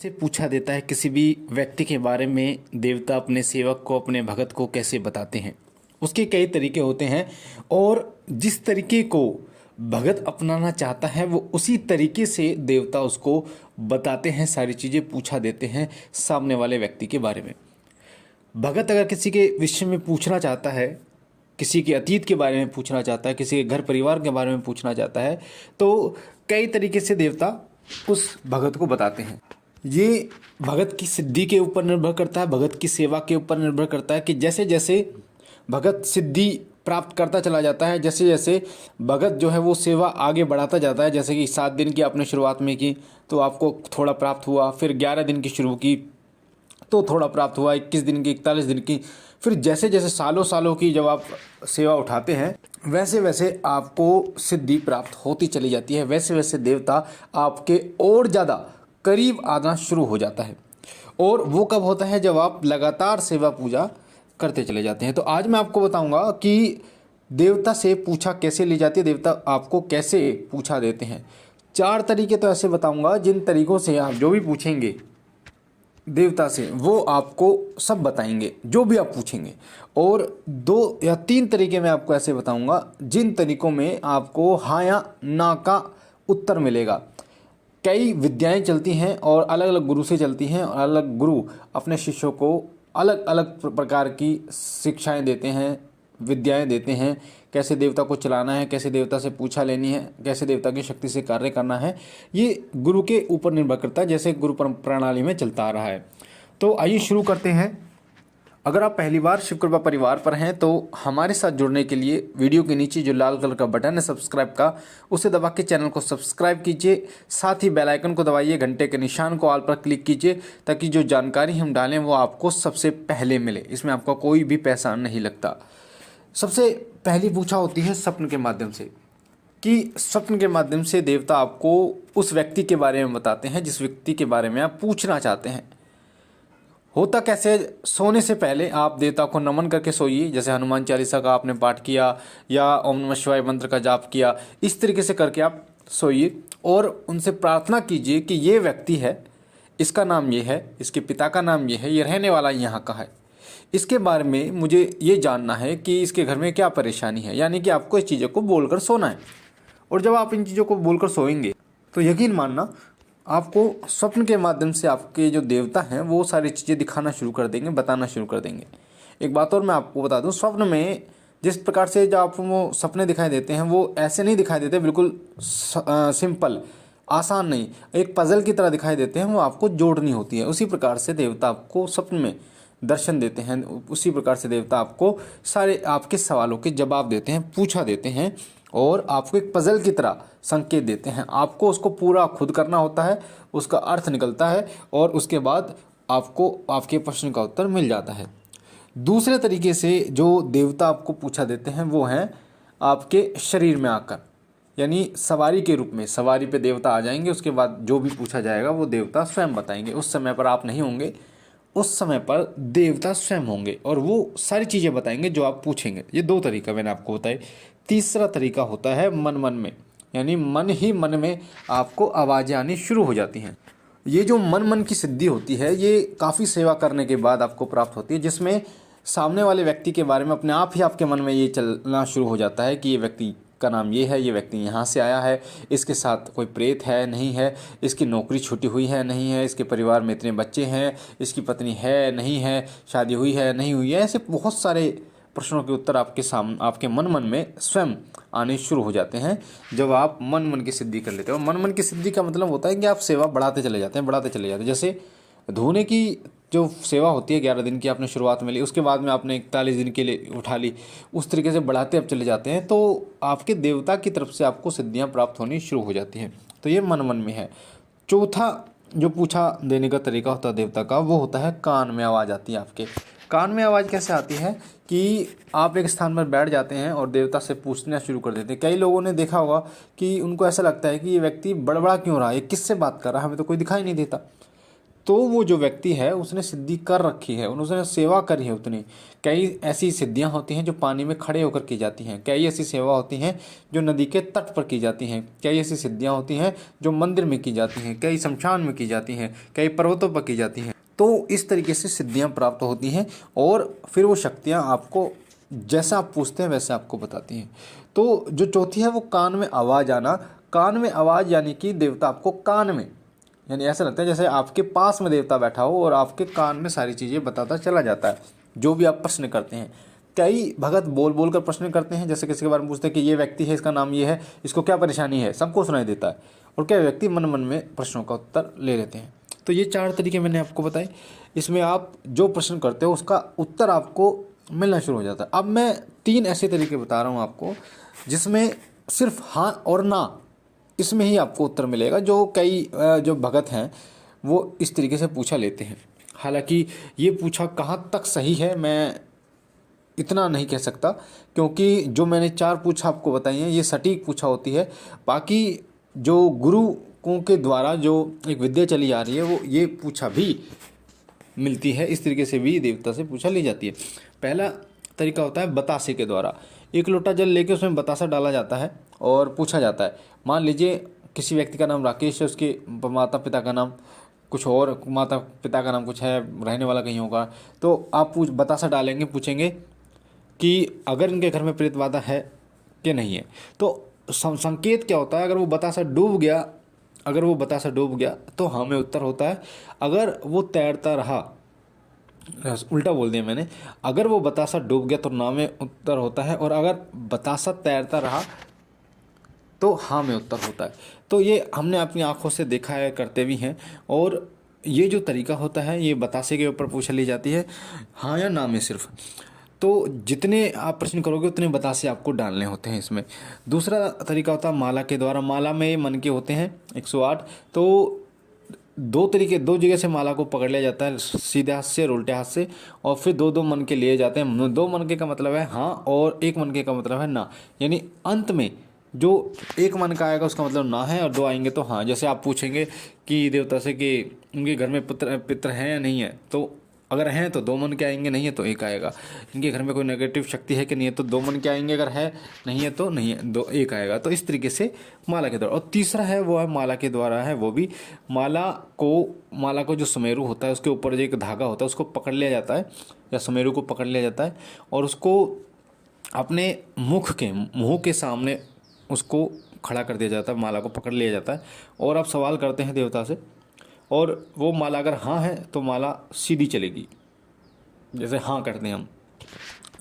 से पूछा देता है किसी भी व्यक्ति के बारे में, देवता अपने सेवक को, अपने भगत को कैसे बताते हैं। उसके कई तरीके होते हैं और जिस तरीके को भगत अपनाना चाहता है वो उसी तरीके से देवता उसको बताते हैं, सारी चीज़ें पूछा देते हैं सामने वाले व्यक्ति के बारे में। भगत अगर किसी के विषय में पूछना चाहता है, किसी के अतीत के बारे में पूछना चाहता है, किसी के घर परिवार के बारे में पूछना चाहता है, तो कई तरीके से देवता उस भगत को बताते हैं। ये भगत की सिद्धि के ऊपर निर्भर करता है, भगत की सेवा के ऊपर निर्भर करता है कि जैसे जैसे भगत सिद्धि प्राप्त करता चला जाता है, जैसे जैसे भगत जो है वो सेवा आगे बढ़ाता जाता है। जैसे कि 7 दिन की आपने शुरुआत में की तो आपको थोड़ा प्राप्त हुआ, फिर 11 दिन की शुरू की तो थोड़ा प्राप्त हुआ, 21 दिन की, 41 दिन की, फिर जैसे जैसे सालों सालों की जब आप सेवा उठाते हैं वैसे वैसे आपको सिद्धि प्राप्त होती चली जाती है, वैसे वैसे देवता आपके और ज़्यादा करीब आना शुरू हो जाता है। और वो कब होता है? जब आप लगातार सेवा पूजा करते चले जाते हैं। तो आज मैं आपको बताऊंगा कि देवता से पूछा कैसे ली जाती है, देवता आपको कैसे पूछा देते हैं। 4 तरीके तो ऐसे बताऊंगा जिन तरीकों से आप जो भी पूछेंगे देवता से वो आपको सब बताएंगे, जो भी आप पूछेंगे। और 2 या 3 तरीके मैं आपको ऐसे बताऊंगा जिन तरीकों में आपको हाँ या ना का उत्तर मिलेगा। कई विद्याएं चलती हैं और अलग अलग गुरु से चलती हैं, और अलग गुरु अपने शिष्यों को अलग अलग प्रकार की शिक्षाएं देते हैं, विद्याएं देते हैं, कैसे देवता को चलाना है, कैसे देवता से पूछा लेनी है, कैसे देवता की शक्ति से कार्य करना है। ये गुरु के ऊपर निर्भर करता है, जैसे गुरु प्रणाली में चलता आ रहा है। तो आइए शुरू करते हैं। अगर आप पहली बार शिव कृपा परिवार पर हैं तो हमारे साथ जुड़ने के लिए वीडियो के नीचे जो लाल कलर का बटन है सब्सक्राइब का, उसे दबा के चैनल को सब्सक्राइब कीजिए। साथ ही बेल आइकन को दबाइए, घंटे के निशान को ऑल पर क्लिक कीजिए ताकि जो जानकारी हम डालें वो आपको सबसे पहले मिले। इसमें आपका कोई भी पैसा नहीं लगता। सबसे पहली पूछा होती है स्वप्न के माध्यम से, कि स्वप्न के माध्यम से देवता आपको उस व्यक्ति के बारे में बताते हैं जिस व्यक्ति के बारे में आप पूछना चाहते हैं। होता कैसे? सोने से पहले आप देवता को नमन करके सोइए, जैसे हनुमान चालीसा का आपने पाठ किया या ओम नमः शिवाय मंत्र का जाप किया, इस तरीके से करके आप सोइए और उनसे प्रार्थना कीजिए कि ये व्यक्ति है, इसका नाम ये है, इसके पिता का नाम ये है, ये रहने वाला यहाँ का है, इसके बारे में मुझे ये जानना है कि इसके घर में क्या परेशानी है। यानी कि आपको इस चीज़ों को बोलकर सोना है। और जब आप इन चीज़ों को बोलकर सोएंगे तो यकीन मानना आपको स्वप्न के माध्यम से आपके जो देवता हैं वो सारी चीज़ें दिखाना शुरू कर देंगे, बताना शुरू कर देंगे। एक बात और मैं आपको बता दूं, स्वप्न में जिस प्रकार से जो आपको वो सपने दिखाई देते हैं वो ऐसे नहीं दिखाई देते बिल्कुल सिंपल, आसान नहीं, एक पजल की तरह दिखाई देते हैं, वो आपको जोड़नी होती है। उसी प्रकार से देवता आपको स्वप्न में दर्शन देते हैं, उसी प्रकार से देवता आपको सारे आपके सवालों के जवाब देते हैं, पूछा देते हैं और आपको एक पजल की तरह संकेत देते हैं। आपको उसको पूरा खुद करना होता है, उसका अर्थ निकलता है और उसके बाद आपको आपके प्रश्न का उत्तर मिल जाता है। दूसरे तरीके से जो देवता आपको पूछा देते हैं वो हैं आपके शरीर में आकर, यानी सवारी के रूप में। सवारी पे देवता आ जाएंगे, उसके बाद जो भी पूछा जाएगा वो देवता स्वयं बताएंगे। उस समय पर आप नहीं होंगे, उस समय पर देवता स्वयं होंगे और वो सारी चीज़ें बताएंगे जो आप पूछेंगे। ये 2 तरीका मैंने आपको बताए। तीसरा तरीका होता है मन मन में, यानी मन ही मन में आपको आवाज़ें आनी शुरू हो जाती हैं। ये जो मन मन की सिद्धि होती है ये काफ़ी सेवा करने के बाद आपको प्राप्त होती है, जिसमें सामने वाले व्यक्ति के बारे में अपने आप ही आपके मन में ये चलना शुरू हो जाता है कि ये व्यक्ति का नाम ये है, ये व्यक्ति यहाँ से आया है, इसके साथ कोई प्रेत है नहीं है, इसकी नौकरी छूटी हुई है नहीं है, इसके परिवार में इतने बच्चे हैं, इसकी पत्नी है नहीं है, शादी हुई है नहीं हुई है। ऐसे बहुत सारे प्रश्नों के उत्तर आपके मन मन में स्वयं आने शुरू हो जाते हैं जब आप मन मन की सिद्धि कर लेते हो। मन मन की सिद्धि का मतलब होता है कि आप सेवा बढ़ाते चले जाते हैं, बढ़ाते चले जाते हैं। जैसे धोने की जो सेवा होती है 11 दिन की आपने शुरुआत में ली, उसके बाद में आपने 41 दिन के लिए उठा ली, उस तरीके से बढ़ाते आप चले जाते हैं तो आपके देवता की तरफ से आपको सिद्धियां प्राप्त होनी शुरू हो जाती हैं। तो ये मन मन में है। चौथा जो पूछा देने का तरीका होता है देवता का वो होता है कान में आवाज़ आती है। आपके कान में आवाज़ कैसे आती है कि आप एक स्थान पर बैठ जाते हैं और देवता से पूछना शुरू कर देते हैं। कई लोगों ने देखा होगा कि उनको ऐसा लगता है कि ये व्यक्ति बड़बड़ा क्यों रहा है, ये किससे बात कर रहा है, हमें तो कोई दिखाई नहीं देता। तो वो जो व्यक्ति है उसने सिद्धि कर रखी है, उसने सेवा करी है उतनी। कई ऐसी सिद्धियां होती हैं जो पानी में खड़े होकर की जाती हैं, कई ऐसी सेवा होती हैं जो नदी के तट पर की जाती हैं, कई ऐसी सिद्धियां होती हैं जो मंदिर में की जाती हैं, कई शमशान में की जाती हैं, कई पर्वतों पर की जाती हैं। तो इस तरीके से सिद्धियां प्राप्त होती हैं और फिर वो शक्तियां आपको जैसा आप पूछते हैं वैसे आपको बताती हैं। तो जो चौथी है वो कान में आवाज़ आना। कान में आवाज़ यानी कि देवता आपको कान में, यानी ऐसा लगता है जैसे आपके पास में देवता बैठा हो और आपके कान में सारी चीज़ें बताता चला जाता है जो भी आप प्रश्न करते हैं। कई भगत बोल बोल कर प्रश्न करते हैं, जैसे किसी के बारे में पूछते हैं कि ये व्यक्ति है, इसका नाम ये है, इसको क्या परेशानी है, सबको सुनाई देता है। और कई व्यक्ति मन मन में प्रश्नों का उत्तर ले लेते हैं। तो ये 4 तरीके मैंने आपको बताए। इसमें आप जो प्रश्न करते हो उसका उत्तर आपको मिलना शुरू हो जाता है। अब मैं 3 ऐसे तरीके बता रहा हूँ आपको जिसमें सिर्फ हाँ और ना इसमें ही आपको उत्तर मिलेगा, जो कई जो भगत हैं वो इस तरीके से पूछा लेते हैं। हालांकि ये पूछा कहाँ तक सही है मैं इतना नहीं कह सकता, क्योंकि जो मैंने 4 पूछा आपको बताई हैं ये सटीक पूछा होती है। बाकी जो गुरुओं के द्वारा जो एक विद्या चली आ रही है वो ये पूछा भी मिलती है, इस तरीके से भी देवता से पूछा ली जाती है। पहला तरीका होता है बतासे के द्वारा। एक लोटा जल लेके उसमें बतासा डाला जाता है और पूछा जाता है। मान लीजिए किसी व्यक्ति का नाम राकेश है, उसके माता पिता का नाम कुछ और, माता पिता का नाम कुछ है, रहने वाला कहीं होगा। तो आप बतासा डालेंगे, पूछेंगे कि अगर इनके घर में प्रेत बाधा है कि नहीं है। तो संकेत क्या होता है, अगर वो बतासा डूब गया तो हाँ में उत्तर होता है। अगर वो तैरता रहा, उल्टा बोल दिया मैंने, अगर वो बतासा डूब गया तो ना में उत्तर होता है, और अगर बतासा तैरता रहा तो हाँ में उत्तर होता है। तो ये हमने अपनी आंखों से देखा है, करते भी हैं। और ये जो तरीका होता है ये बतासे के ऊपर पूछ ली जाती है, हाँ या ना में सिर्फ। तो जितने आप प्रश्न करोगे उतने बतासे आपको डालने होते हैं इसमें। दूसरा तरीका होता है माला के द्वारा। माला में मन के होते हैं 108। तो 2 जगह से माला को पकड़ लिया जाता है, सीधे हाथ से और उल्टे हाथ से, और फिर 2 मन के लिए जाते हैं। 2 मन के का मतलब है हाँ और 1 मन के का मतलब है ना। यानी अंत में जो 1 मन का आएगा उसका मतलब ना है और 2 आएंगे तो हाँ। जैसे आप पूछेंगे कि देवता से कि उनके घर में पितर हैं या नहीं है, तो अगर हैं तो 2 मन के आएंगे, नहीं है तो 1 आएगा। इनके घर में कोई नेगेटिव शक्ति है कि नहीं है, तो 2 मन के आएंगे, अगर है नहीं है तो नहीं है, 1 आएगा। तो इस तरीके से माला के द्वारा। और तीसरा है वो है माला के द्वारा है, वो भी माला को जो सुमेरु होता है उसके ऊपर जो एक धागा होता है उसको पकड़ लिया जाता है, या सुमेरु को पकड़ लिया जाता है और उसको अपने मुँह के सामने उसको खड़ा कर दिया जाता है, माला को पकड़ लिया जाता है। और आप सवाल करते हैं देवता से, और वो माला अगर हाँ है तो माला सीधी चलेगी, जैसे हाँ करते हैं हम।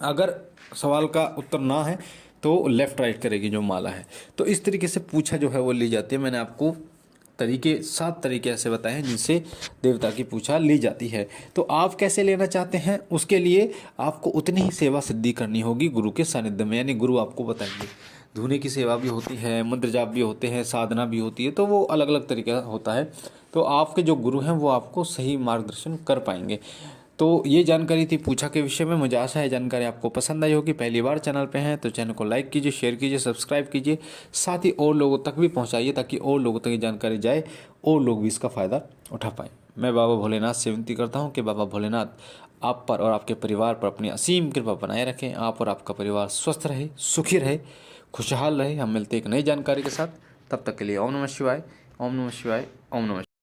अगर सवाल का उत्तर ना है तो लेफ़्ट राइट करेगी जो माला है। तो इस तरीके से पूछा जो है वो ली जाती है। मैंने आपको 7 तरीके ऐसे बताए हैं जिनसे देवता की पूछा ली जाती है। तो आप कैसे लेना चाहते हैं, उसके लिए आपको उतनी ही सेवा सिद्धि करनी होगी गुरु के सानिध्य में, यानी गुरु आपको बताएंगे। धुने की सेवा भी होती है, मंत्र जाप भी होते हैं, साधना भी होती है, तो वो अलग अलग तरीका होता है। तो आपके जो गुरु हैं वो आपको सही मार्गदर्शन कर पाएंगे। तो ये जानकारी थी पूछा के विषय में। मुझे आशा है जानकारी आपको पसंद आई होगी। पहली बार चैनल पे हैं तो चैनल को लाइक कीजिए, शेयर कीजिए, सब्सक्राइब कीजिए, साथ ही और लोगों तक भी पहुंचाइए ताकि और लोगों तक ये जानकारी जाए और लोग भी इसका फ़ायदा उठा पाएँ। मैं बाबा भोलेनाथ से विनती करता हूँ कि बाबा भोलेनाथ आप पर और आपके परिवार पर अपनी असीम कृपा बनाए रखें। आप और आपका परिवार स्वस्थ रहे, सुखी रहे, खुशहाल रहे। हम मिलते एक नई जानकारी के साथ, तब तक के लिए ओम नमः शिवाय, ओम नमः शिवाय, ओम नमः।